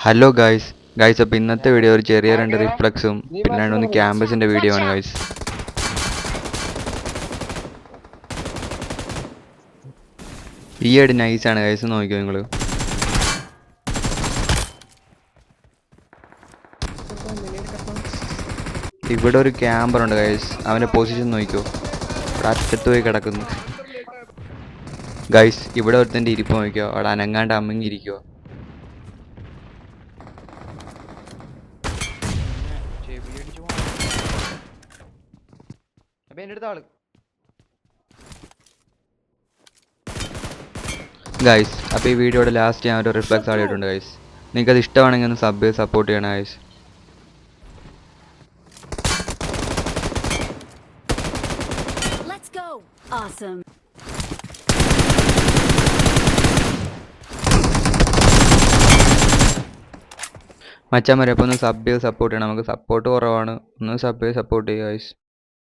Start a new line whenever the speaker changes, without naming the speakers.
Hello guys അപ്പോൾ ഇന്നത്തെ video ഒരു ചെറിയ രണ്ട് റിഫ്ലക്സും പിന്നെ രണ്ടൊന്ന് ക്യാമ്പസിൻ്റെ വീഡിയോ ആണ് ഗൈസ്. ഈ അടി നൈസാണ് ഗൈസ്, നോക്കിയോ നിങ്ങൾ. ഇവിടെ ഒരു ക്യാമ്പറുണ്ട് ഗൈസ്, അവൻ്റെ പൊസിഷൻ നോക്കിയോ, ഇവിടെ അറ്റത്ത് പോയി കിടക്കുന്നു ഗൈസ്. ഇവിടെ ഒരുത്തൻ്റെ ഇരിപ്പ് നോക്കിയോ, അവിടെ അനങ്ങാണ്ട് അമ്മങ്ങിയിരിക്കുവോ. ഗൈസ് അപ്പോൾ ഈ വീഡിയോയുടെ ലാസ്റ്റ് ഞാൻ ഒരു റിഫ്ലക്സ് ആടിയിട്ടുണ്ട് ഗൈസ്. നിങ്ങൾക്കത് ഇഷ്ടമാണെങ്കിൽ ഒന്ന് സപ്പോർട്ട് ചെയ്യണം ഗൈസ്.
Awesome.
മച്ചാൻ വരെ അപ്പോൾ ഒന്ന് സപ്പോർട്ട് ചെയ്യണം, നമുക്ക് സപ്പോർട്ട് കുറവാണ്, ഒന്ന് സപ്പോർട്ട് ചെയ്യുക ഗൈസ്.